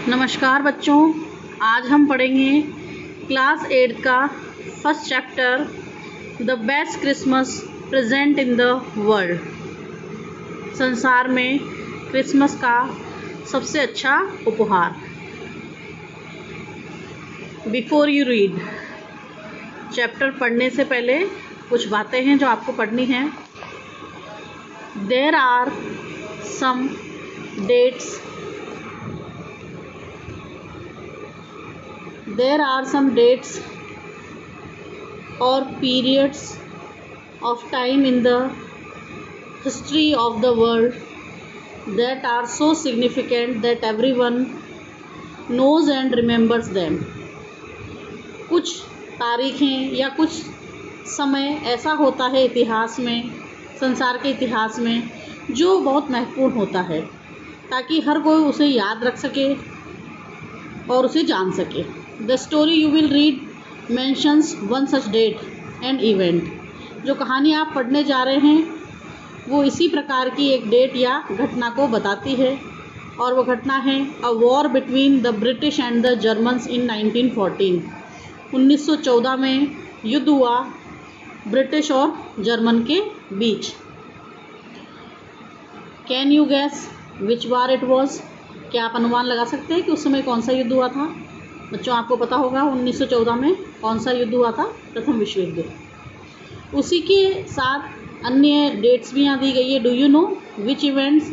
नमस्कार बच्चों, आज हम पढ़ेंगे क्लास 8 का first chapter the best Christmas present in the world. संसार में क्रिसमस का सबसे अच्छा उपहार। बिफोर यू रीड, चैप्टर पढ़ने से पहले कुछ बातें हैं जो आपको पढ़नी हैं। There are some dates There are some dates or periods of time in the history of the world that are so significant that everyone knows and remembers them. कुछ तारीखें या कुछ समय ऐसा होता है इतिहास में, संसार के इतिहास में, जो बहुत महत्वपूर्ण होता है ताकि हर कोई उसे याद रख सके और उसे जान सके। The story you will read mentions one such date and event. जो कहानी आप पढ़ने जा रहे हैं वो इसी प्रकार की एक डेट या घटना को बताती है और वो घटना है a war between the British and the Germans in 1914। 1914 में युद्ध हुआ ब्रिटिश और जर्मन के बीच। Can you guess which war it was? क्या आप अनुमान लगा सकते हैं कि उस समय कौन सा युद्ध हुआ था? बच्चों, आपको पता होगा 1914 में कौन सा युद्ध हुआ था? प्रथम विश्व युद्ध। उसी के साथ अन्य डेट्स भी यहाँ दी गई है। Do you know which events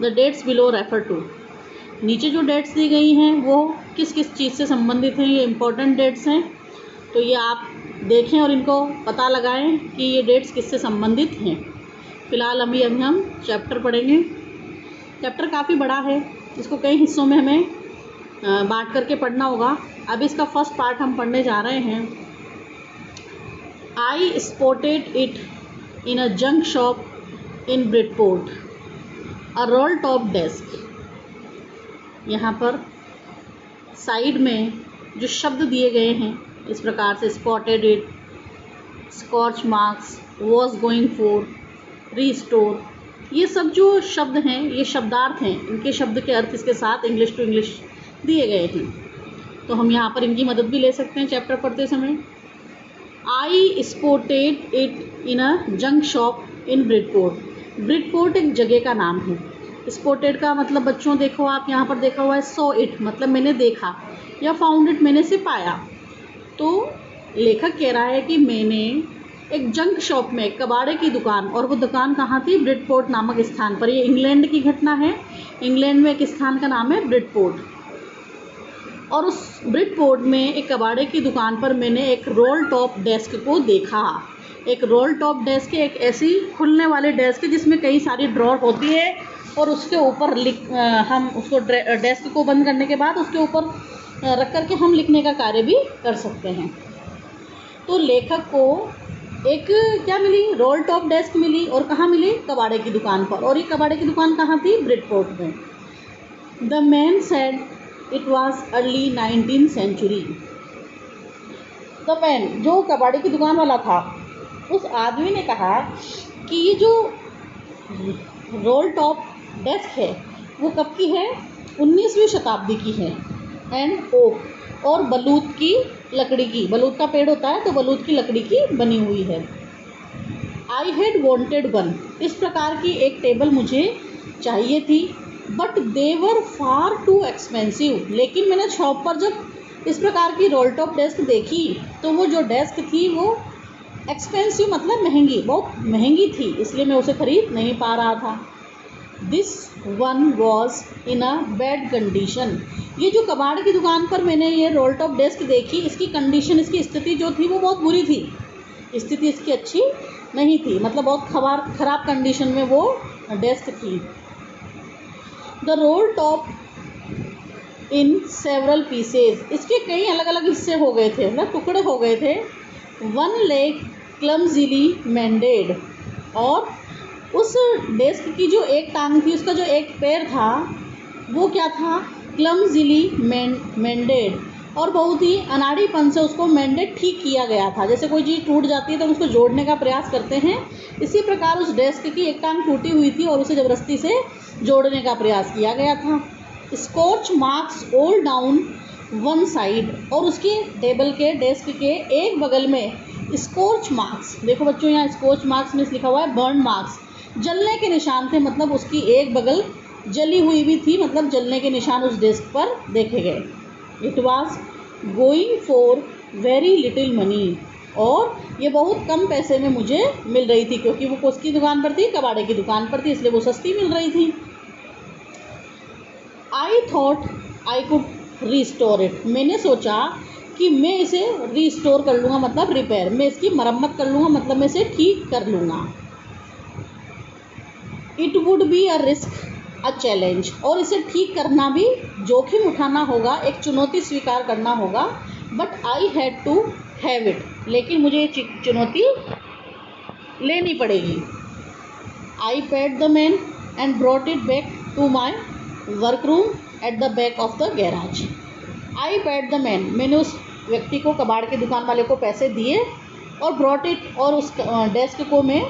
the dates below refer to? नीचे जो डेट्स दी गई हैं वो किस किस चीज़ से संबंधित हैं? ये इम्पोर्टेंट डेट्स हैं, तो ये आप देखें और इनको पता लगाएं कि ये डेट्स किससे संबंधित हैं। फ़िलहाल अभी हम चैप्टर पढ़ेंगे। चैप्टर काफ़ी बड़ा है, इसको कई हिस्सों में हमें बांट करके पढ़ना होगा। अब इसका फर्स्ट पार्ट हम पढ़ने जा रहे हैं। आई spotted it in a junk shop in Bridport, a role top desk. यहाँ पर साइड में जो शब्द दिए गए हैं इस प्रकार से, spotted it, scotch marks, was going for, restore, ये सब जो शब्द हैं ये शब्दार्थ हैं। इनके शब्द के अर्थ इसके साथ इंग्लिश टू इंग्लिश दिए गए हैं, तो हम यहाँ पर इनकी मदद भी ले सकते हैं चैप्टर पढ़ते समय। आई spotted it in a junk shop in Bridport. Bridport एक जगह का नाम है। स्पॉटेड का मतलब बच्चों देखो, आप यहाँ पर देखा हुआ है सॉ इट, मतलब मैंने देखा, या फाउंड इट मैंने से पाया। तो लेखक कह रहा है कि मैंने एक जंक शॉप में, कबाड़े की दुकान, और वो दुकान कहाँ थी? ब्रिडपोर्ट नामक स्थान पर। ये इंग्लैंड की घटना है। इंग्लैंड में एक स्थान का नाम है ब्रिडपोर्ट, और उस ब्रिडपोर्ट में एक कबाड़े की दुकान पर मैंने एक रोल टॉप डेस्क को देखा। एक रोल टॉप डेस्क एक ऐसी खुलने वाली डेस्क जिसमें कई सारी ड्रॉर होती है और उसके ऊपर हम उसको डेस्क को बंद करने के बाद उसके ऊपर रख करके हम लिखने का कार्य भी कर सकते हैं। तो लेखक को एक क्या मिली? रोल टॉप डेस्क मिली। और कहाँ मिली? कबाड़े की दुकान पर। और ये कबाड़े की दुकान कहाँ थी? ब्रिडपोर्ट में। The man said it was early 19th century। The man, जो कबाड़ी की दुकान वाला था, उस आदमी ने कहा कि ये जो रोल टॉप डेस्क है वो कब की है? 19वीं शताब्दी की है। एंड ओक, और बलूत की लकड़ी की, बलूत का पेड़ होता है तो बलूत की लकड़ी की बनी हुई है। आई हैड वॉन्टेड वन, इस प्रकार की एक टेबल मुझे चाहिए थी। But they were far too expensive, लेकिन मैंने शॉप पर जब इस प्रकार की रोल टॉप डेस्क देखी तो वो जो डेस्क थी वो एक्सपेंसिव मतलब महंगी, बहुत महंगी थी, इसलिए मैं उसे खरीद नहीं पा रहा था। This one was in a bad condition, ये जो कबाड़ की दुकान पर मैंने ये रोल टॉप डेस्क देखी, इसकी कंडीशन, इसकी स्थिति जो थी वो बहुत बुरी थी। स्थिति इसकी अच्छी नहीं थी, मतलब बहुत खराब कंडीशन में वो डेस्क थी। The roll top in several pieces, इसके कई अलग अलग हिस्से हो गए थे, मतलब टुकड़े हो गए थे। वन लेग क्लमजीली मेंडेड, और उस डेस्क की जो एक टांग थी, उसका जो एक पैर था वो क्या था? क्लमजीली मेंडेड, और बहुत ही अनाड़ीपन से उसको मेंडेड ठीक किया गया था। जैसे कोई चीज़ टूट जाती है तो उसको जोड़ने का प्रयास करते हैं, इसी प्रकार उस डेस्क की एक टांग टूटी हुई थी और उसे ज़बरदस्ती से जोड़ने का प्रयास किया गया था। Scotch marks all down one side, और उसके टेबल के डेस्क के एक बगल में स्कॉच मार्क्स, देखो बच्चों यहाँ स्कॉच मार्क्स में लिखा हुआ है बर्न मार्क्स, जलने के निशान थे, मतलब उसकी एक बगल जली हुई भी थी, मतलब जलने के निशान उस डेस्क पर देखे गए। It was going for very little money, और ये बहुत कम पैसे में मुझे मिल रही थी, क्योंकि वो किसकी दुकान पर थी, कबाड़े की दुकान पर थी, इसलिए वो सस्ती मिल रही थी। I thought I could restore it, मैंने सोचा कि मैं इसे रिस्टोर कर लूँगा, मतलब रिपेयर, मैं इसकी मरम्मत कर लूँगा, मतलब मैं इसे ठीक कर लूँगा। It would be a risk a challenge, और इसे ठीक करना भी जोखिम उठाना होगा, एक चुनौती स्वीकार करना होगा। But I had to have it, लेकिन मुझे ये चुनौती लेनी पड़ेगी। I paid the man and brought it back to my work room at the back of the garage. I paid the man, मैंने उस व्यक्ति को, कबाड़ की दुकान वाले को पैसे दिए, और ब्रॉट इट, और उस डेस्क को मैं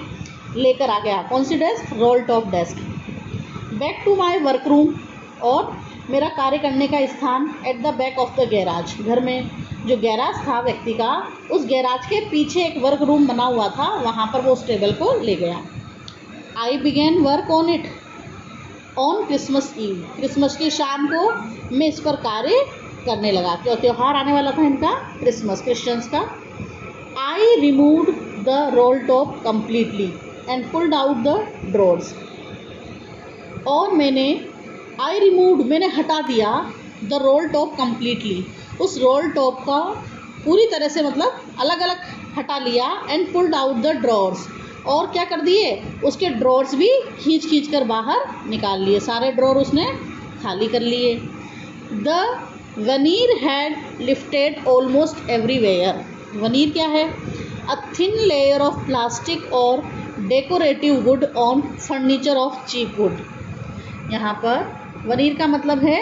लेकर आ गया। कौन सी desk? Roll top desk. Back to my work room, और मेरा कार्य करने का स्थान at the back of the garage, घर में जो गैराज था व्यक्ति का, उस गैराज के पीछे एक वर्क रूम बना हुआ था, वहाँ पर वो उस टेबल को ले गया। I began work on it on Christmas Eve, Christmas की शाम को मैं इस पर कार्य करने लगा, क्योंकि त्यौहार आने वाला था इनका, क्रिसमस, क्रिश्चियंस का। I removed the roll top completely and pulled out the drawers, और मैंने मैंने हटा दिया द रोल टॉप कम्प्लीटली, उस रोल टॉप का पूरी तरह से, मतलब अलग अलग हटा लिया। And pulled out the drawers, और क्या कर दिए, उसके ड्रॉर्स भी खींच खींच कर बाहर निकाल लिए, सारे ड्रॉर उसने खाली कर लिए। The veneer had lifted almost everywhere, veneer क्या है? A thin layer of plastic और decorative wood on furniture of cheap wood. यहाँ पर वनीर का मतलब है,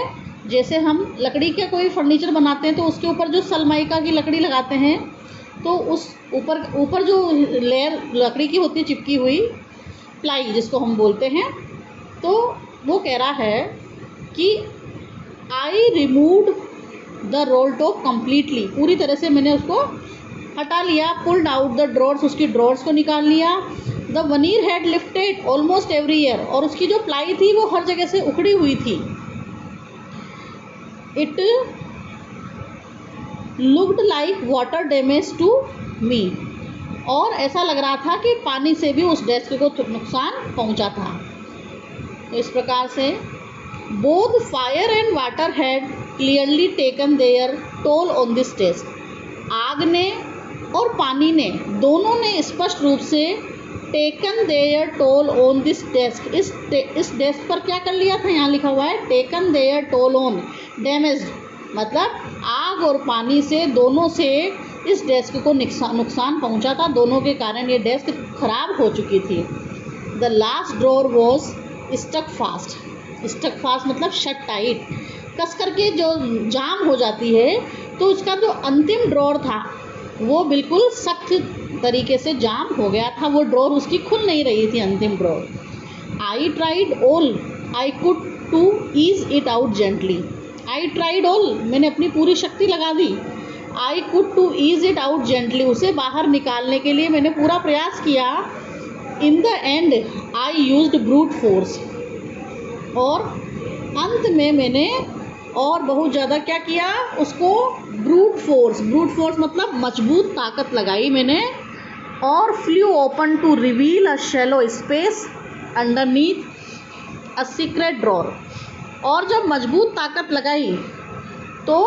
जैसे हम लकड़ी का कोई फर्नीचर बनाते हैं तो उसके ऊपर जो सनमाइका की लकड़ी लगाते हैं, तो उस ऊपर जो लेयर लकड़ी की होती है चिपकी हुई, प्लाई जिसको हम बोलते हैं, तो वो कह रहा है कि I removed the roll top completely, पूरी तरह से मैंने उसको हटा लिया। पुल्ड आउट द ड्रॉर्स, उसकी ड्रॉर्स को निकाल लिया। The veneer had lifted almost everywhere, और उसकी जो प्लाई थी वो हर जगह से उखड़ी हुई थी। It looked like water damage to me, और ऐसा लग रहा था कि पानी से भी उस डेस्क को नुकसान पहुंचा था। तो इस प्रकार से both fire and water had clearly taken their toll on this desk, आग ने और पानी ने, दोनों ने स्पष्ट रूप से taken their toll on this desk, इस डेस्क पर क्या कर लिया था, यहाँ लिखा हुआ है taken their toll on, damage मतलब आग और पानी से, दोनों से इस डेस्क को नुकसान पहुंचा था, दोनों के कारण ये डेस्क खराब हो चुकी थी। The last drawer was stuck fast, stuck fast मतलब शट टाइट, कस करके जो जाम हो जाती है, तो इसका जो अंतिम ड्रॉर था वो बिल्कुल सख्त तरीके से जाम हो गया था, वो ड्रॉर उसकी खुल नहीं रही थी, अंतिम drawer. I tried all I could to ease it out gently, I tried all, मैंने अपनी पूरी शक्ति लगा दी। I could to ease it out gently, उसे बाहर निकालने के लिए मैंने पूरा प्रयास किया। In the end I used brute force, और अंत में मैंने और बहुत ज़्यादा क्या किया, उसको ब्रूट फोर्स मतलब मजबूत ताकत लगाई मैंने। और flew open to reveal a shallow space underneath a secret drawer, और जब मजबूत ताकत लगाई तो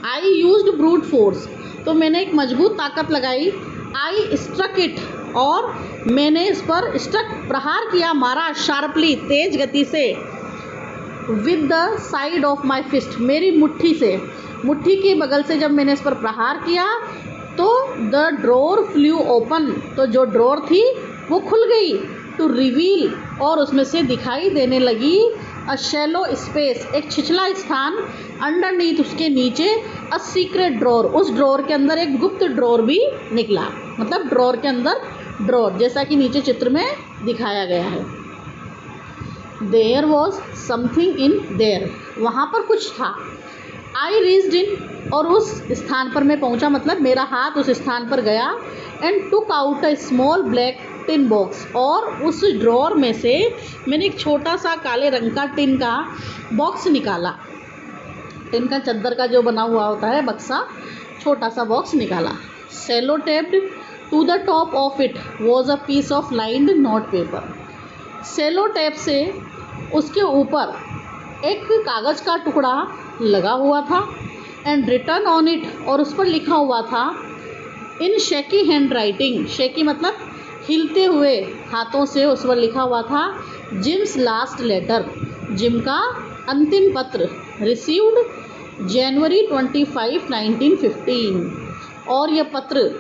आई यूज्ड ब्रूट फोर्स, तो मैंने एक मजबूत ताकत लगाई। आई स्ट्रक इट, और मैंने इस पर स्ट्रक प्रहार किया, मारा, शार्पली तेज गति से, with the side of my fist, मेरी मुट्ठी से, मुट्ठी के बगल से जब मैंने इस पर प्रहार किया तो द ड्रॉर फ्लू ओपन, तो जो ड्रॉर थी वो खुल गई। टू रिवील, और उसमें से दिखाई देने लगी अ शैलो स्पेस, एक छिछला स्थान, अंडरनीथ, उसके नीचे, अ सीक्रेट ड्रॉर, उस ड्रॉर के अंदर एक गुप्त ड्रॉर भी निकला, मतलब ड्रॉर के अंदर ड्रॉर, जैसा कि नीचे चित्र में दिखाया गया है। There was something in there, वहाँ पर कुछ था। आई रीच्ड इन, और उस स्थान पर मैं पहुँचा, मतलब मेरा हाथ उस स्थान पर गया। And took out a small black tin box, और उस ड्रॉर में से मैंने एक छोटा सा काले रंग का टिन का बॉक्स निकाला। टिन का चद्दर का जो बना हुआ होता है बक्सा, छोटा सा बॉक्स निकाला। Sellotaped to the top of it was a piece of lined note paper. Sellotape से उसके ऊपर एक कागज़ का टुकड़ा लगा हुआ था। एंड रिटन ऑन इट, और उस पर लिखा हुआ था इन शेकी हैंड राइटिंग, शेकी मतलब हिलते हुए हाथों से उस पर लिखा हुआ था जिम्स लास्ट लेटर, जिम का अंतिम पत्र, रिसीव्ड जनवरी 25, 1915। और यह पत्र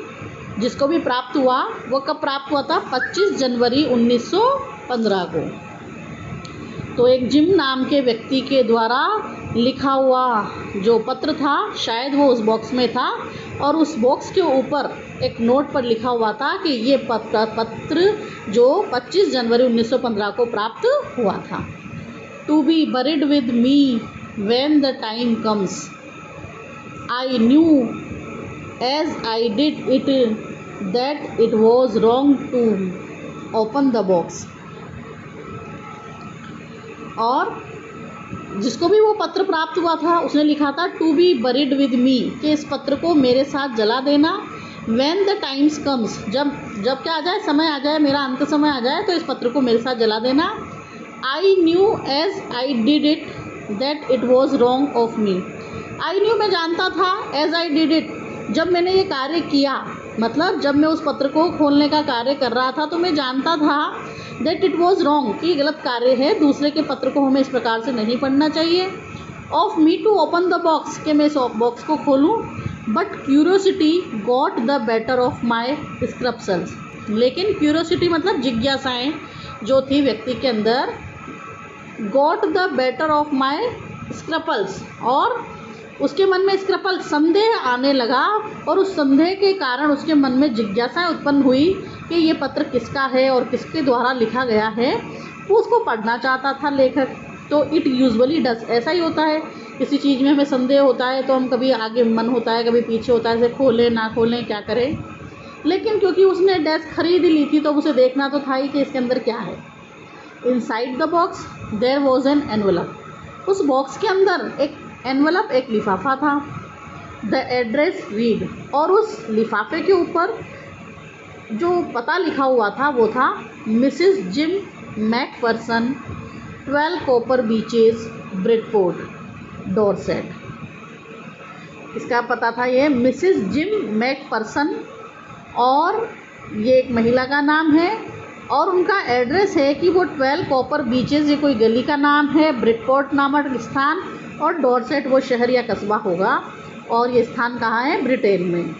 जिसको भी प्राप्त हुआ वो कब प्राप्त हुआ था? 25 जनवरी 1915 को। तो एक जिम नाम के व्यक्ति के द्वारा लिखा हुआ जो पत्र था, शायद वो उस बॉक्स में था, और उस बॉक्स के ऊपर एक नोट पर लिखा हुआ था कि ये पत्र जो 25 जनवरी 1915 को प्राप्त हुआ था। To be buried with me when the time comes, I knew as I did it that it was wrong to open the box. और जिसको भी वो पत्र प्राप्त हुआ था उसने लिखा था to be buried with me, कि इस पत्र को मेरे साथ जला देना। व्हेन द टाइम्स कम्स, जब क्या आ जाए, समय आ जाए, मेरा अंत समय आ जाए, तो इस पत्र को मेरे साथ जला देना। I knew as I did it that it was wrong of me. I knew, मैं जानता था, एज आई डिड इट, जब मैंने ये कार्य किया, मतलब जब मैं उस पत्र को खोलने का कार्य कर रहा था तो मैं जानता था दैट इट वॉज रॉन्ग, कि गलत कार्य है, दूसरे के पत्र को हमें इस प्रकार से नहीं पढ़ना चाहिए। Of me to open the box, कि मैं इस बॉक्स को खोलूँ। But curiosity got the better of my scruples, लेकिन क्यूरियोसिटी मतलब जिज्ञासाएँ जो थी व्यक्ति के अंदर, got the better of my scruples, और उसके मन में स्क्रपल संदेह आने लगा, और उस संदेह के कारण उसके मन में जिज्ञासाएँ उत्पन्न हुई कि ये पत्र किसका है और किसके द्वारा लिखा गया है। वो उसको पढ़ना चाहता था लेखक। तो इट यूजुअली डज, ऐसा ही होता है, किसी चीज़ में हमें संदेह होता है तो हम कभी आगे मन होता है, कभी पीछे होता है, जैसे खोलें ना खोलें, क्या करें। लेकिन क्योंकि उसने डेस्क खरीद ली थी तो उसे देखना तो था ही कि इसके अंदर क्या है। Inside the box there was an envelope, उस बॉक्स के अंदर एक एनवेलप, एक लिफाफा था। द एड्रेस रीड, और उस लिफाफे के ऊपर जो पता लिखा हुआ था वो था Mrs Jim McPherson, 12 Copper Beeches, Bridport, Dorset. इसका पता था ये मिसिस जिम मैकपर्सन, और ये एक महिला का नाम है, और उनका एड्रेस है कि वो 12 कॉपर बीचेस, ये कोई गली का नाम है, ब्रिडपोर्ट नामक स्थान, और डॉरसेट वो शहर या कस्बा होगा, और ये स्थान कहाँ है? ब्रिटेन में।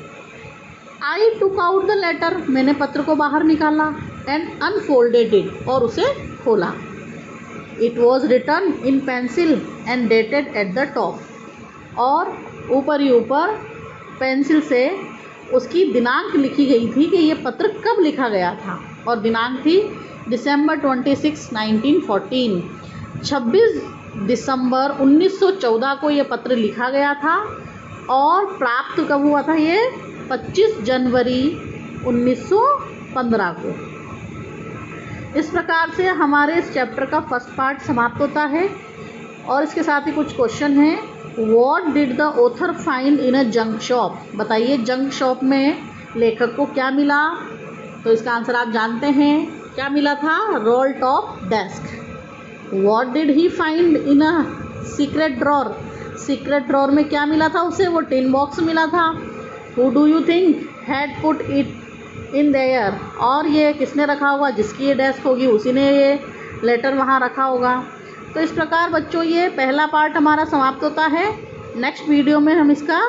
आई टुक आउट द लेटर, मैंने पत्र को बाहर निकाला। एंड अनफोल्डेड इट, और उसे खोला। It was written in pencil and dated at the top, और ऊपर ही ऊपर पेंसिल से उसकी दिनांक लिखी गई थी कि ये पत्र कब लिखा गया था, और दिनांक थी दिसंबर 26, 1914, 26 दिसंबर 1914 को ये पत्र लिखा गया था, और प्राप्त कब हुआ था? ये 25 जनवरी 1915 को। इस प्रकार से हमारे इस चैप्टर का फर्स्ट पार्ट समाप्त होता है, और इसके साथ ही कुछ क्वेश्चन हैं। What did the author find in a junk shop, बताइए जंक शॉप में लेखक को क्या मिला? तो इसका आंसर आप जानते हैं, क्या मिला था? Role top desk. What did he find in a secret drawer, secret drawer में क्या मिला था उसे? वो टिन बॉक्स मिला था। Who do you think had put it in their, और ये किसने रखा होगा? जिसकी ये डेस्क होगी उसी ने ये लेटर वहाँ रखा होगा। तो इस प्रकार बच्चों ये पहला पार्ट हमारा समाप्त होता है। नेक्स्ट वीडियो में हम इसका